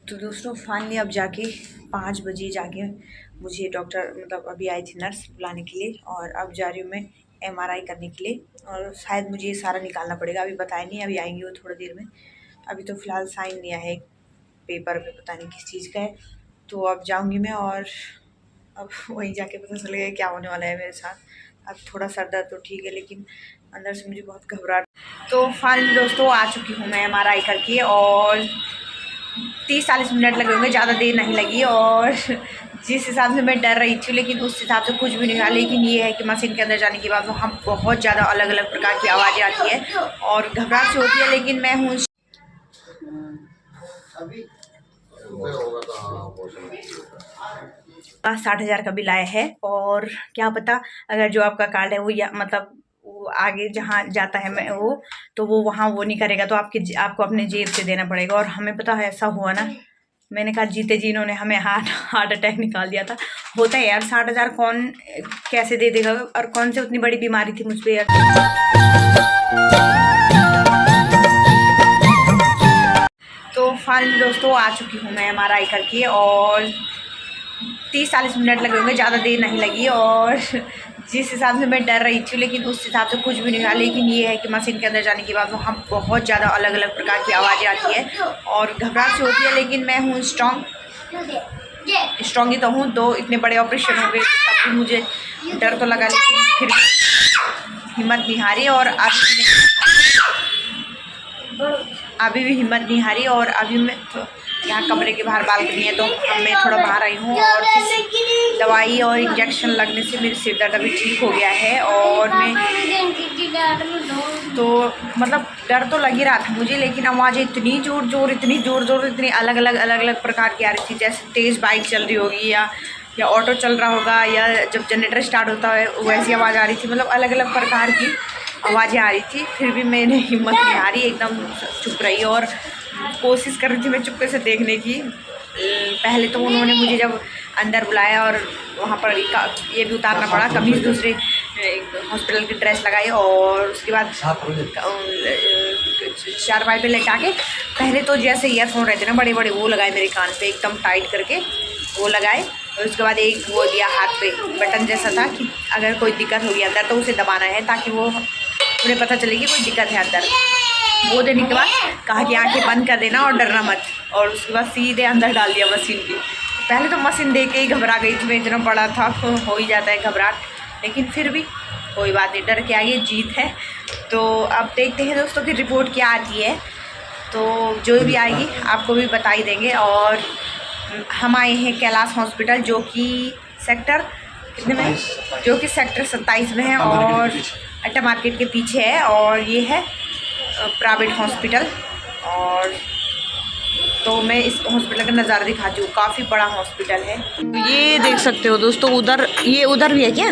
तो दोस्तों फाइनली अब जाके 5 बजे जाके मुझे डॉक्टर मतलब अभी आई थी नर्स बुलाने के लिए, और अब जा रही हूँ मैं एमआरआई करने के लिए। और शायद मुझे ये सारा निकालना पड़ेगा, अभी बताया नहीं, अभी आएंगे वो थोड़ी देर में। अभी तो फ़िलहाल साइन नहीं आया है पेपर पे, पता नहीं किस चीज़ का है। तो अब जाऊँगी मैं और अब वहीं जाके पता चलेगा क्या होने वाला है मेरे साथ। अब थोड़ा सर दर्द तो ठीक है, लेकिन अंदर से मुझे बहुत घबराहट। तो फाइनली दोस्तों आ चुकी हूँ मैं एमआरआई करके, और 30-40 मिनट लगे होंगे, ज़्यादा देर नहीं लगी। और जिस हिसाब से मैं डर रही थी, लेकिन उस हिसाब से कुछ भी नहीं हुआ। लेकिन ये है कि मशीन के अंदर जाने के बाद वहाँ बहुत ज़्यादा अलग अलग प्रकार की आवाज़ें आती है और घबराहट सी होती है, लेकिन मैं हूँ। 60,000 का बिल आया है, और क्या पता अगर जो आपका कार्ड है वो या मतलब वो आगे जहाँ जाता है मैं वो, तो वो वहाँ वो नहीं करेगा, तो आपको अपने जेब से देना पड़ेगा। और हमें पता है ऐसा हुआ ना, मैंने कहा जीते जी इन्होंने हमें हार्ट अटैक निकाल दिया था। होता है यार, 60,000 कौन कैसे दे देगा, और कौन से उतनी बड़ी बीमारी थी मुझ पर यार। तो फाइनली दोस्तों आ चुकी हूँ मैं एमआरआई करके, और 30-40 मिनट लगे होंगे, ज़्यादा देर नहीं लगी। और जिस हिसाब से मैं डर रही थी, लेकिन उस हिसाब से कुछ भी नहीं हुआ। लेकिन ये है कि मशीन के अंदर जाने के बाद वहाँ बहुत ज़्यादा अलग अलग प्रकार की आवाज़ें आती है और घबराहट सी होती है, लेकिन मैं हूँ स्ट्रॉन्ग ही तो हूँ। दो इतने बड़े ऑपरेशन हो गए तब भी मुझे डर तो लगा, लेकिन फिर भी हिम्मत नहीं हारी, और अभी भी हिम्मत नहीं हारी। और अभी मैं तो यहाँ कमरे के बाहर बालकनी है, तो मैं थोड़ा बाहर आई हूँ, और दवाई और इंजेक्शन लगने से मेरे सिर दर्द अभी ठीक हो गया है। और मैं तो मतलब डर तो लग ही रहा था मुझे, लेकिन आवाज़ें इतनी ज़ोर इतनी अलग अलग प्रकार की आ रही थी, जैसे तेज़ बाइक चल रही होगी या ऑटो चल रहा होगा, या जब जनरेटर स्टार्ट होता है वैसी आवाज़ आ रही थी। मतलब अलग अलग प्रकार की आवाज़ें आ रही थी। फिर भी मैंने हिम्मत नहीं हारी, एकदम चुप रही और कोशिश कर रही थी मैं चुपके से देखने की। पहले तो उन्होंने मुझे जब अंदर बुलाया और वहाँ पर ये भी उतारना पड़ा, कमीज़ दूसरे हॉस्पिटल की ड्रेस लगाई, और उसके बाद चारपाई पे लेटा के पहले तो जैसे ईयरफोन रहते ना बड़े बड़े, वो लगाए मेरे कान पे एकदम टाइट करके, वो लगाए। और उसके बाद एक वो दिया हाथ पे बटन जैसा था कि अगर कोई दिक्कत होगी अंदर तो उसे दबाना है, ताकि वो उन्हें पता चले कि कोई दिक्कत है अंदर। वो देने के बाद कहा कि आंखें बंद कर देना और डरना मत, और उसके बाद सीधे अंदर डाल दिया मशीन की। पहले तो मशीन देख के ही घबरा गई थी मैं, इतना बड़ा था, हो ही जाता है घबराहट, लेकिन फिर भी कोई बात नहीं, डर के आगे जीत है। तो अब देखते हैं दोस्तों की रिपोर्ट क्या आती है, तो जो भी आएगी आपको भी बता ही देंगे। और हम आए हैं कैलाश हॉस्पिटल, जो कि सेक्टर कितने में, जो कि सेक्टर 27 में है, और अट्टा मार्केट के पीछे है। और ये है प्राइवेट हॉस्पिटल। और तो मैं इस हॉस्पिटल का नज़ारा दिखाती हूँ, काफ़ी बड़ा हॉस्पिटल है। ये देख सकते हो दोस्तों, उधर ये उधर भी है क्या,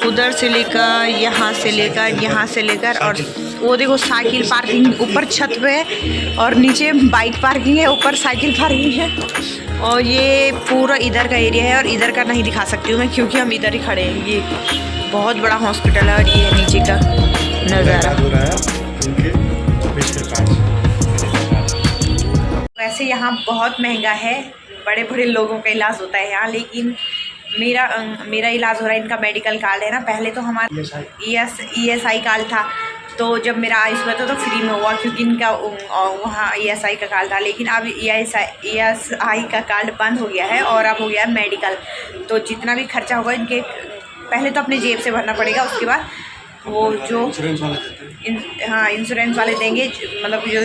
उधर से लेकर यहाँ से लेकर यहाँ से लेकर, और वो देखो साइकिल पार्किंग ऊपर छत पे है, और नीचे बाइक पार्किंग है, ऊपर साइकिल पार्किंग है। और ये पूरा इधर का एरिया है, और इधर का नहीं दिखा सकती हूँ मैं क्योंकि हम इधर ही खड़े हैं। ये बहुत बड़ा हॉस्पिटल है, और ये है नीचे का नज़ारा। वैसे यहाँ बहुत महंगा है, बड़े बड़े लोगों का इलाज होता है यहाँ, लेकिन मेरा इलाज हो रहा है, इनका मेडिकल कार्ड है ना। पहले तो हमारा ESI कार्ड था, तो जब मेरा आयुष हुआ था तो फ्री में हुआ, क्योंकि इनका वहाँ ESI का कार्ड था। लेकिन अब ESI का कार्ड बंद हो गया है, और अब हो गया है मेडिकल। तो जितना भी खर्चा होगा इनके पहले तो अपने जेब से भरना पड़ेगा, उसके बाद वो जो हाँ इंश्योरेंस वाले देंगे, मतलब जो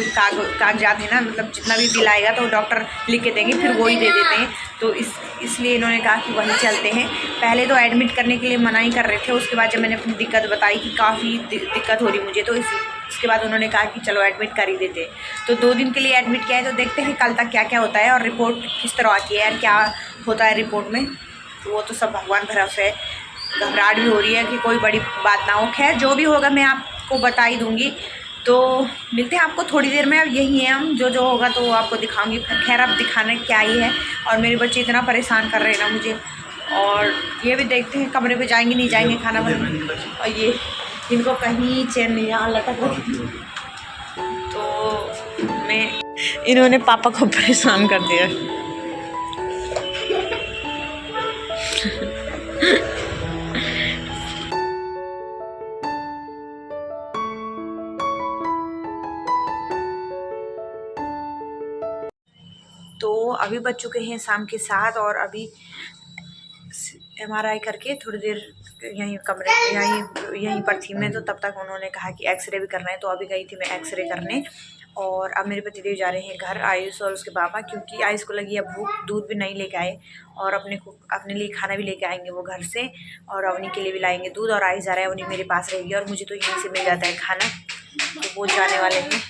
कागजात है ना, मतलब जितना भी बिल आएगा तो डॉक्टर लिख के देंगे, फिर वो ही दे देते हैं। तो इसलिए इन्होंने कहा कि वहीं चलते हैं। पहले तो एडमिट करने के लिए मना ही कर रहे थे, उसके बाद जब मैंने अपनी दिक्कत बताई कि काफ़ी दिक्कत हो रही मुझे, तो इसके बाद उन्होंने कहा कि चलो एडमिट कर ही देते हैं। तो 2 दिन के लिए एडमिट किया है, तो देखते हैं कल तक क्या क्या होता है और रिपोर्ट किस तरह आती है, क्या होता है रिपोर्ट में। तो वो तो सब भगवान भरोसे है। घबराहट भी हो रही है कि कोई बड़ी बात ना हो। खैर जो भी होगा मैं आपको बता ही दूँगी। तो मिलते हैं आपको थोड़ी देर में। अब यही है, हम जो होगा तो आपको दिखाऊंगी। खैर अब दिखाना क्या ही है, और मेरे बच्चे इतना परेशान कर रहे हैं ना मुझे। और ये भी देखते हैं कमरे पे जाएंगे नहीं जाएंगे खाना बनाने, और ये इनको कहीं चैन नहीं, यहाँ लटक रही। तो मैं इन्होंने पापा को परेशान कर दिया। तो अभी बज चुके हैं शाम के 7 और अभी MRI करके थोड़ी देर यहीं कमरे यहीं पर थी मैं, तो तब तक उन्होंने कहा कि एक्सरे भी करना है, तो अभी गई थी मैं एक्सरे करने। और अब मेरे पतिदेव जा रहे हैं घर, आयुष और उसके पापा, क्योंकि आयुष को लगी अब भूख, दूध भी नहीं लेके आए और अपने लिए खाना भी लेके आएंगे वो घर से, और अवनी के लिए भी लाएंगे दूध। और आयुष जा रहा है, अवनी मेरे पास रहेगी और मुझे तो यहीं से मिल जाता है खाना, तो वो जाने वाले हैं।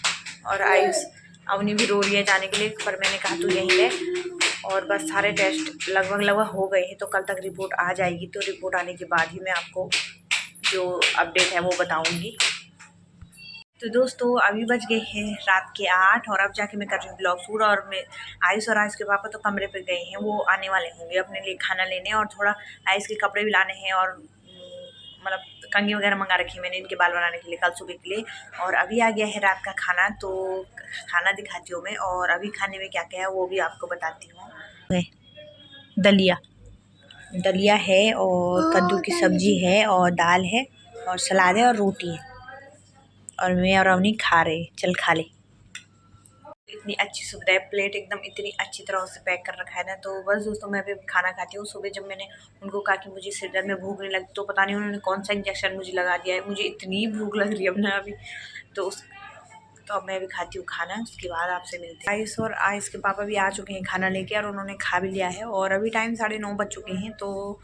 और आयुष अवनी भी रो रही है जाने के लिए, पर मैंने कहा तू यहीं रह। और बस सारे टेस्ट लगभग हो गए हैं, तो कल तक रिपोर्ट आ जाएगी, तो रिपोर्ट आने के बाद ही मैं आपको जो अपडेट है वो बताऊंगी। तो दोस्तों अभी बज गए हैं रात के 8 और अब जाके मैं कर रही हूँ ब्लॉग शूट। और मैं आयुष और आयुष के पापा तो कमरे पे गए हैं, वो आने वाले होंगे अपने लिए खाना लेने, और थोड़ा आयुष के कपड़े भी लाने हैं, और मतलब कंघी वगैरह मंगा रखी है मैंने इनके बाल बनाने के लिए कल सुबह के लिए। और अभी आ गया है रात का खाना, तो खाना दिखाती हूँ मैं, और अभी खाने में क्या क्या है वो भी आपको बताती हूँ। दलिया है, और कद्दू की सब्जी है, और दाल है, और सलाद है, और रोटी है, और मैं और अवनी खा रहे। चल खा ले। इतनी अच्छी सुविधा है, प्लेट एकदम इतनी अच्छी तरह से पैक कर रखा है ना। तो बस दोस्तों मैं अभी खाना खाती हूँ। सुबह जब मैंने उनको कहा कि मुझे सिर दर्द में भूख नहीं लगती, तो पता नहीं उन्होंने कौन सा इंजेक्शन मुझे लगा दिया है, मुझे इतनी भूख लग रही है अब ना अभी। तो अब मैं अभी खाती हूँ खाना, उसके बाद आपसे मिलते हैं। आयुष और आयुष के पापा भी आ चुके हैं खाना लेके, और उन्होंने खा भी लिया है, और अभी टाइम 9:30 बज चुके हैं। तो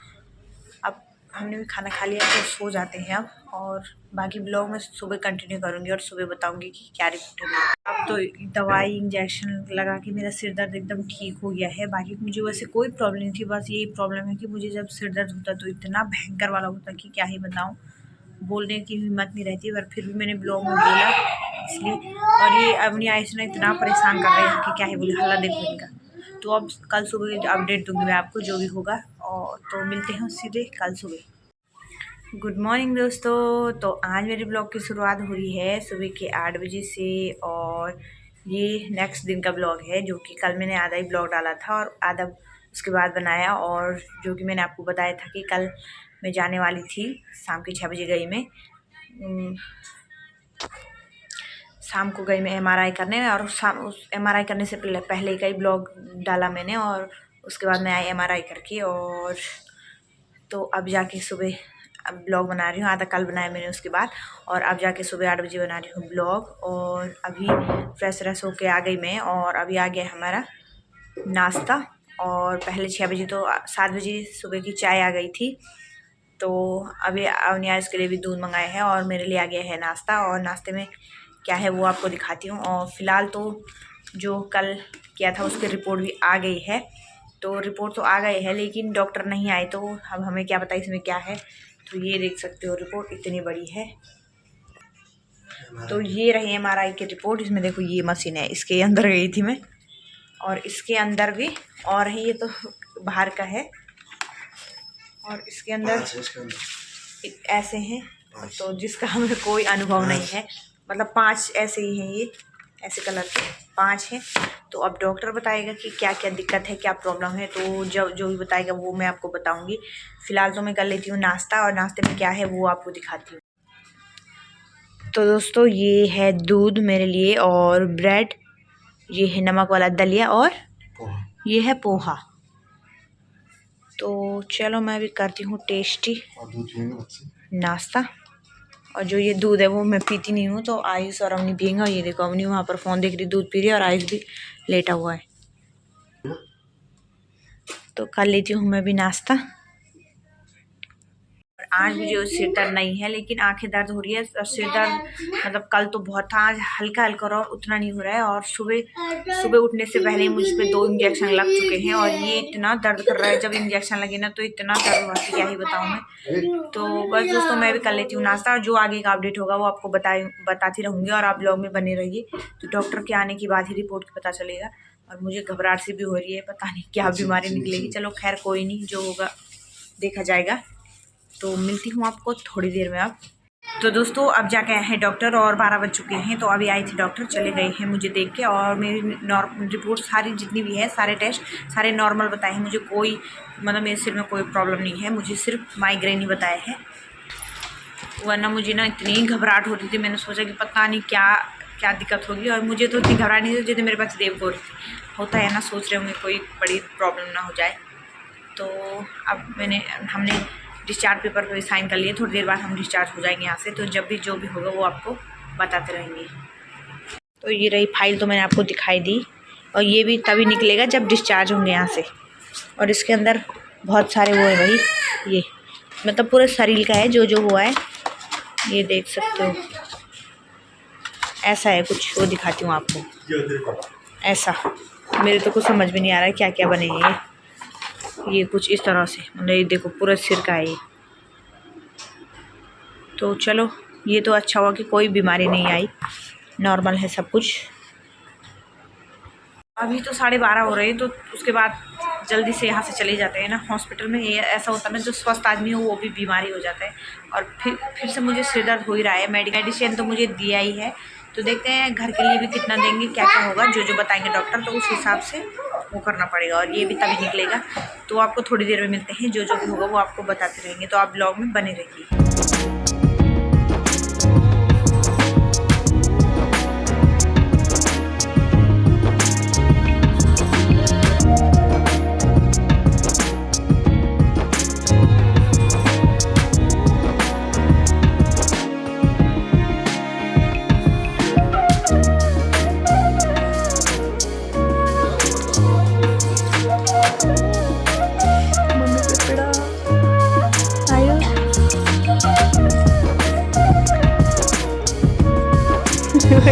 अब हमने भी खाना खा लिया, तो सो जाते हैं अब, और बाकी ब्लॉग में सुबह कंटिन्यू करूँगी और सुबह बताऊँगी कि क्या रिपोर्ट है। अब तो दवाई इंजेक्शन लगा के मेरा सिर दर्द एकदम ठीक हो गया है। बाकी मुझे वैसे कोई प्रॉब्लम नहीं थी, बस यही प्रॉब्लम है कि मुझे जब सिर दर्द होता तो इतना भयंकर वाला होता कि क्या ही बताऊँ, बोलने की हिम्मत नहीं रहती, पर फिर भी मैंने ब्लॉग में बोला इसलिए। और ये अपनी आयुष ने इतना परेशान कर रहे हैं कि क्या ही बोले, हल्ला देखो इनका। तो अब कल सुबह अपडेट दूंगी मैं आपको जो भी होगा, और तो मिलते हैं सीधे कल सुबह। गुड मॉर्निंग दोस्तों। तो आज मेरे ब्लॉग की शुरुआत हो रही है सुबह के 8 बजे से, और ये नेक्स्ट दिन का ब्लॉग है, जो कि कल मैंने आधा ही ब्लॉग डाला था और आधा उसके बाद बनाया। और जो कि मैंने आपको बताया था कि कल मैं जाने वाली थी, शाम के 6 बजे गई मैं, शाम को गई मैं MRI करने। और उस MRI करने से पहले का ही ब्लॉग डाला मैंने, और उसके बाद मैं आई MRI करके। और तो अब जाके सुबह अब ब्लॉग बना रही हूँ, आधा कल बनाया मैंने उसके बाद, और अब जाके सुबह 8 बजे बना रही हूँ ब्लॉग। और अभी फ्रेश होके आ गई मैं, और अभी आ गया हमारा नाश्ता। और पहले 6 बजे तो 7 बजे सुबह की चाय आ गई थी, तो अभी अवनियास के लिए भी दूध मंगाए हैं, और मेरे लिए आ गया है नाश्ता। और नाश्ते में क्या है वो आपको दिखाती हूँ। और फ़िलहाल तो जो कल किया था उसकी रिपोर्ट भी आ गई है, तो रिपोर्ट तो आ गई है, लेकिन डॉक्टर नहीं आए, तो अब हमें क्या पता इसमें क्या है। तो ये देख सकते हो रिपोर्ट इतनी बड़ी है। तो ये रही MRI की रिपोर्ट। इसमें देखो ये मशीन है, इसके अंदर गई थी मैं, और इसके अंदर भी और है, ये तो बाहर का है, और इसके अंदर ऐसे हैं, तो जिसका हमें कोई अनुभव नहीं है। मतलब 5 ऐसे ही हैं, ये ऐसे कलर के 5 हैं। तो अब डॉक्टर बताएगा कि क्या क्या दिक्कत है, क्या प्रॉब्लम है, तो जब जो भी बताएगा वो मैं आपको बताऊंगी। फ़िलहाल तो मैं कर लेती हूँ नाश्ता, और नाश्ते में क्या है वो आपको दिखाती हूँ। तो दोस्तों ये है दूध मेरे लिए, और ब्रेड, ये है नमक वाला दलिया, और ये है पोहा। तो चलो मैं भी करती हूँ टेस्टी नाश्ता। और जो ये दूध है वो मैं पीती नहीं हूँ, तो आयुष और अवनी पियेंगे। और ये देखो अवनी वहाँ पर फ़ोन देख रही, दूध पी रही है, और आयुष भी लेटा हुआ है। तो कर लेती हूँ मैं भी नाश्ता। आज मुझे सिर दर्द नहीं है, लेकिन आंखें दर्द हो रही है, और सिर दर्द मतलब कल तो बहुत था, आज हल्का हल्का और उतना नहीं हो रहा है। और सुबह उठने से पहले मुझ पे 2 इंजेक्शन लग चुके हैं, और ये इतना दर्द कर रहा है, जब इंजेक्शन लगे ना तो इतना दर्द हुआ कि क्या ही बताऊँ मैं। तो बस दोस्तों मैं भी कर लेती हूँ नाश्ता, और जो आगे का अपडेट होगा वो आपको बताती रहूँगी, और आप ब्लॉग में बने रहिए। तो डॉक्टर के आने के बाद ही रिपोर्ट पता चलेगा, और मुझे घबराहट सी भी हो रही है, पता नहीं क्या बीमारी निकलेगी। चलो खैर कोई नहीं, जो होगा देखा जाएगा। तो मिलती हूँ आपको थोड़ी देर में अब। तो दोस्तों अब जाके आए हैं डॉक्टर और 12 बज चुके हैं। तो अभी आई थी डॉक्टर, चले गए हैं मुझे देख के, और मेरी रिपोर्ट सारी जितनी भी है, सारे टेस्ट सारे नॉर्मल बताए हैं मुझे। कोई मतलब मेरे सिर में कोई प्रॉब्लम नहीं है, मुझे सिर्फ माइग्रेन ही बताए हैं। वरना मुझे ना इतनी घबराहट होती थी, मैंने सोचा कि पता नहीं क्या क्या दिक्कत होगी, और मुझे तो इतनी घबराहट नहीं थी जितनी मेरे पास देव गौर होता है ना, सोच रहे होंगे कोई बड़ी प्रॉब्लम ना हो जाए। तो अब हमने डिस्चार्ज पेपर पर साइन कर लिए, थोड़ी देर बाद हम डिस्चार्ज हो जाएंगे यहाँ से। तो जब भी जो भी होगा वो आपको बताते रहेंगे। तो ये रही फाइल, तो मैंने आपको दिखाई दी, और ये भी तभी निकलेगा जब डिस्चार्ज होंगे यहाँ से। और इसके अंदर बहुत सारे वो है भाई, ये मतलब पूरे शरीर का है जो जो हुआ है, ये देख सकते हो। ऐसा है कुछ, वो दिखाती हूँ आपको। ऐसा मेरे तो कुछ समझ में नहीं आ रहा है क्या क्या बने हैं ये कुछ इस तरह से, मतलब ये देखो पूरा सिर का है ये। तो चलो ये तो अच्छा हुआ कि कोई बीमारी नहीं आई, नॉर्मल है सब कुछ। अभी तो 12:30 हो रहे हैं, तो उसके बाद जल्दी से यहाँ से चले जाते हैं ना हॉस्पिटल में। ये ऐसा होता है ना, जो स्वस्थ आदमी हो वो भी बीमारी हो जाता है। और फिर से मुझे सिर दर्द हो ही रहा है। मेडिसिन तो मुझे दिया ही है, तो देखते हैं घर के लिए भी कितना देंगे, क्या क्या होगा, जो जो बताएंगे डॉक्टर, तो उस हिसाब से वो करना पड़ेगा। और ये भी तभी निकलेगा, तो आपको थोड़ी देर में मिलते हैं। जो जो भी होगा वो आपको बताते रहेंगे, तो आप ब्लॉग में बने रहिए।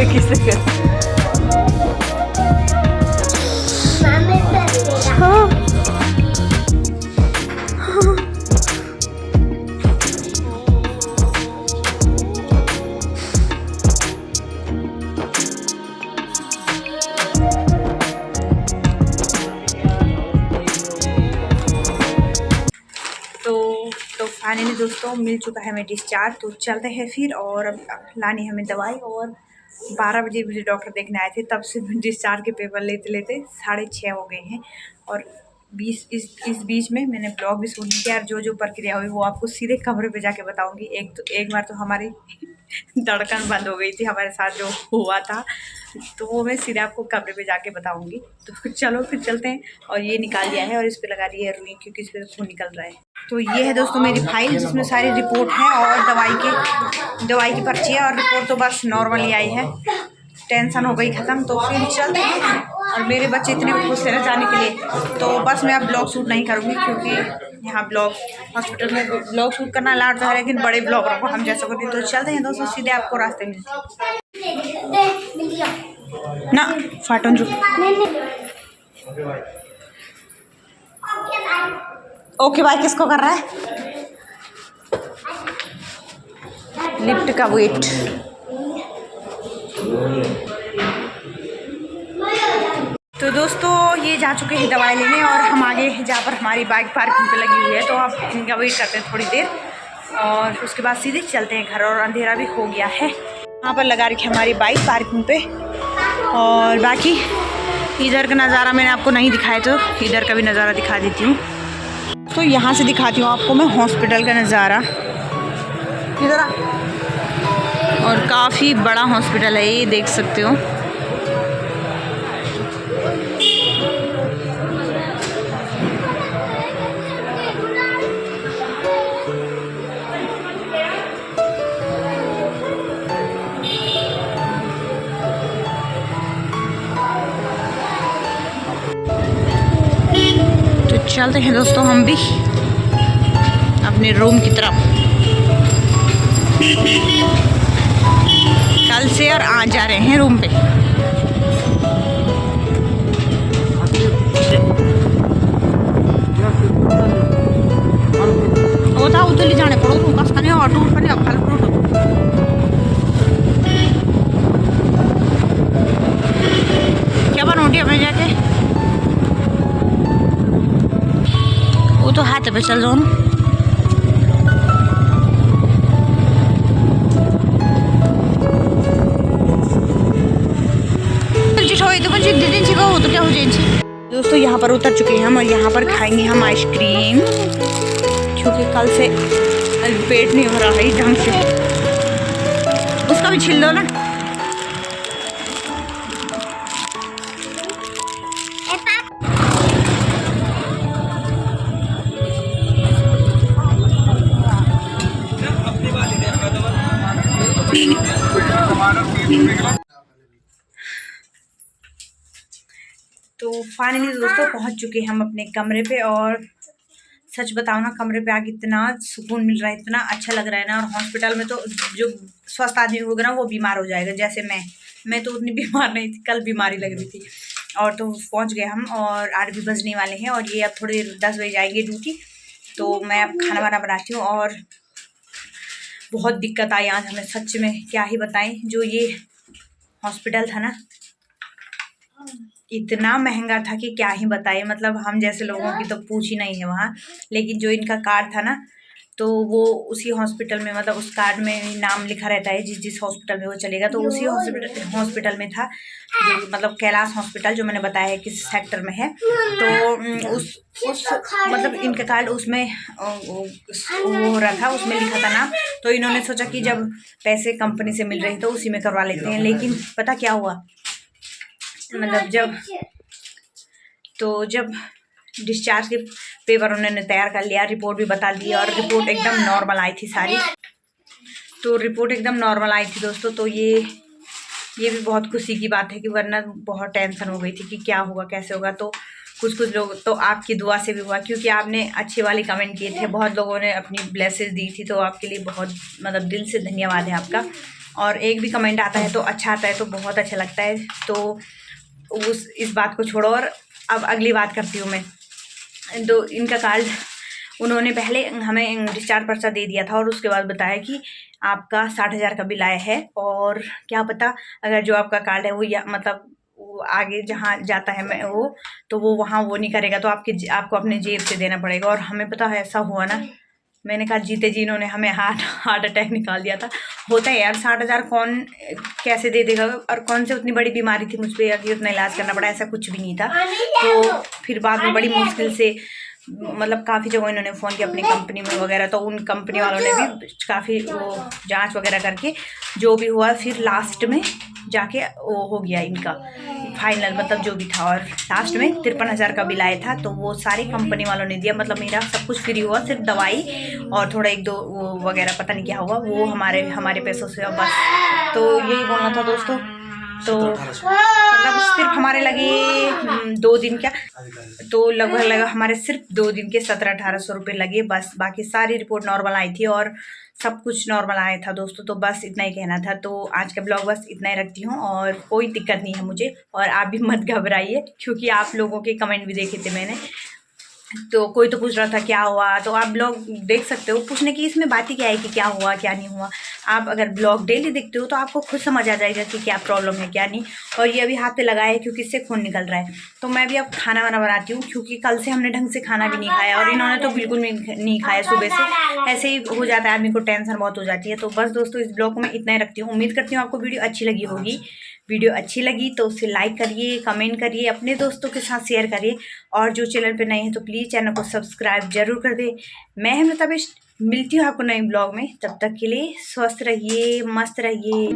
किसे कर तो फाइनली दोस्तों मिल चुका है हमें डिस्चार्ज। तो चलते हैं फिर, और अब लानी हमें दवाई। और 12 बजे मुझे डॉक्टर देखने आए थे, तब से डिस्चार्ज के पेपर लेते लेते 6:30 हो गए हैं। और इस बीच में मैंने ब्लॉग भी सुन लिया, और जो जो प्रक्रिया हुई वो आपको सीधे कमरे पे जाके बताऊंगी। एक बार तो हमारी धड़कन बंद हो गई थी, हमारे साथ जो हुआ था, तो वो मैं सीधे आपको कमरे पे जाके बताऊंगी। तो चलो फिर चलते हैं। और ये निकाल दिया है, और इस पर लगा दिया है रुई, क्योंकि इस पर खून निकल रहा है। तो ये है दोस्तों मेरी फाइल, जिसमें सारी रिपोर्ट है, और दवाई की पर्ची है। और रिपोर्ट तो बस नॉर्मली आई है, टेंशन हो गई ख़त्म। तो फिर चलते हैं। और मेरे बच्चे इतने खुश हैं जाने के लिए, तो बस मैं अब ब्लॉग शूट नहीं करूँगी, क्योंकि यहाँ ब्लॉग हॉस्पिटल में ब्लॉग शूट करना अलाउड तो है, लेकिन बड़े ब्लॉगरों को हम जैसा करते हैं। तो चलते हैं दोस्तों, सीधे आपको रास्ते मिलते ना। फाटन जो ओके भाई किसको कर रहा है? लिफ्ट का वेट। तो दोस्तों ये जा चुके हैं दवाई लेने, और हम आगे जहाँ पर हमारी बाइक पार्किंग पे लगी हुई है, तो आप इनका वेट करते हैं थोड़ी देर, और उसके बाद सीधे चलते हैं घर। और अंधेरा भी हो गया है। यहाँ पर लगा रखी हमारी बाइक पार्किंग पे। और बाकी इधर का नज़ारा मैंने आपको नहीं दिखाया, तो इधर का भी नज़ारा दिखा देती हूँ। तो यहाँ से दिखाती हूँ आपको मैं हॉस्पिटल का नज़ारा इधर। और काफ़ी बड़ा हॉस्पिटल है, ये देख सकते हो। चलते हैं दोस्तों हम भी अपने रूम की तरफ। कल से और आज जा रहे हैं रूम पे। होता उधर जाने पड़ो तू कस कने ऑटो उठ पर फल फ्रूट क्या बनोटी हमें जाके वो तो हाथ पे चल जाओ ना। दोस्तों यहाँ पर उतर चुके हैं हम और यहाँ पर खाएंगे हम आइसक्रीम, क्योंकि कल से पेट नहीं हो रहा है ढंग से। उसका भी छिल दो ना। तो फाइनली दोस्तों पहुंच चुके हैं हम अपने कमरे पे, और सच बताओ ना, कमरे पे आके इतना सुकून मिल रहा है, इतना अच्छा लग रहा है ना। और हॉस्पिटल में तो जो स्वस्थ आदमी होगा ना वो बीमार हो जाएगा, जैसे मैं तो उतनी बीमार नहीं थी, कल बीमारी लग रही थी। और तो पहुंच गए हम और 8 भी बजने वाले हैं, और ये अब थोड़ी 10 बजे जाएंगे ड्यूटी। तो मैं अब खाना वाना बनाती हूँ, और बहुत दिक्कत आई आज हमें, सच में क्या ही बताएं। जो ये हॉस्पिटल था ना, इतना महंगा था कि क्या ही बताए, मतलब हम जैसे लोगों की तो पूछ ही नहीं है वहाँ। लेकिन जो इनका कार्ड था ना, तो वो उसी हॉस्पिटल में, मतलब उस कार्ड में नाम लिखा रहता है जिस हॉस्पिटल में वो चलेगा, तो उसी हॉस्पिटल में था, जो मतलब कैलाश हॉस्पिटल, जो मैंने बताया है किस सेक्टर में है। तो उस मतलब इनका कार्ड उसमें वो हो रहा था, उसमें लिखा था नाम। तो इन्होंने सोचा कि जब पैसे कंपनी से मिल रहे तो उसी में करवा लेते हैं। लेकिन पता क्या हुआ, मतलब जब डिस्चार्ज के पेपर उन्होंने तैयार कर लिया, रिपोर्ट भी बता दी, और रिपोर्ट एकदम नॉर्मल आई थी सारी। तो रिपोर्ट एकदम नॉर्मल आई थी दोस्तों। तो ये भी बहुत खुशी की बात है, कि वरना बहुत टेंशन हो गई थी कि क्या होगा कैसे होगा। तो कुछ लोग तो आपकी दुआ से भी हुआ, क्योंकि आपने अच्छे वाले कमेंट किए थे, बहुत लोगों ने अपनी ब्लेसेस दी थी। तो आपके लिए बहुत मतलब दिल से धन्यवाद है आपका। और एक भी कमेंट आता है तो अच्छा आता है, तो बहुत अच्छा लगता है। तो इस बात को छोड़ो, और अब अगली बात करती हूँ मैं। तो इनका कार्ड उन्होंने पहले हमें डिस्चार्ज पर्चा दे दिया था, और उसके बाद बताया कि आपका 60,000 का बिल आया है, और क्या पता अगर जो आपका कार्ड है वो मतलब वो आगे जहाँ जाता है मैं वो, तो वो वहाँ वो नहीं करेगा, तो आपको अपने जेब से देना पड़ेगा। और हमें पता है ऐसा हुआ ना, मैंने कहा जीते जी इन्होंने हमें हार्ट अटैक निकाल दिया था। होता है यार, 60,000 कौन कैसे दे देगा, और कौन से उतनी बड़ी बीमारी थी मुझ पर कि उतना इलाज करना पड़ा, ऐसा कुछ भी नहीं था। तो फिर बाद में बड़ी मुश्किल से, मतलब काफ़ी जगह इन्होंने फ़ोन किया अपनी कंपनी में वगैरह, तो उन कंपनी वालों ने भी काफ़ी वो जांच वगैरह करके जो भी हुआ, फिर लास्ट में जाके वो हो गया इनका फाइनल, मतलब जो भी था। और लास्ट में 53,000 का बिल आया था, तो वो सारी कंपनी वालों ने दिया, मतलब मेरा सब कुछ फ्री हुआ, सिर्फ दवाई और थोड़ा 1-2 वो वगैरह पता नहीं क्या हुआ, वो हमारे पैसों से बस। तो यही बोलना था दोस्तों। तो मतलब सिर्फ हमारे लगे 2 दिन, क्या तो लगभग हमारे सिर्फ 2 दिन के 1700-1800 रुपये लगे बस। बाकी सारी रिपोर्ट नॉर्मल आई थी और सब कुछ नॉर्मल आया था दोस्तों। तो बस इतना ही कहना था। तो आज का ब्लॉग बस इतना ही रखती हूँ, और कोई दिक्कत नहीं है मुझे, और आप भी मत घबराइए, क्योंकि आप लोगों के कमेंट भी देखे थे मैंने। तो कोई तो पूछ रहा था क्या हुआ, तो आप ब्लॉग देख सकते हो। पूछने की इसमें बात ही क्या है कि क्या हुआ क्या नहीं हुआ। आप अगर ब्लॉग डेली देखते हो तो आपको खुद समझ आ जाएगा कि क्या प्रॉब्लम है क्या नहीं। और ये अभी हाथ पे लगा है क्योंकि इससे खून निकल रहा है। तो मैं भी अब खाना वाना बनाती हूँ, क्योंकि कल से हमने ढंग से खाना भी नहीं खाया, और इन्होंने तो बिल्कुल नहीं खाया सुबह से। ऐसे ही हो जाता है आदमी को, टेंशन बहुत हो जाती है। तो बस दोस्तों, इस ब्लॉग को मैं इतना ही रखती हूँ। उम्मीद करती हूँ आपको वीडियो अच्छी लगी होगी। वीडियो अच्छी लगी तो उसे लाइक करिए, कमेंट करिए, अपने दोस्तों के साथ शेयर करिए, और जो चैनल पे नए हैं तो प्लीज़ चैनल को सब्सक्राइब जरूर कर दे। मैं हेमलता बिष्ट मिलती हूँ आपको नए ब्लॉग में। तब तक के लिए स्वस्थ रहिए, मस्त रहिए।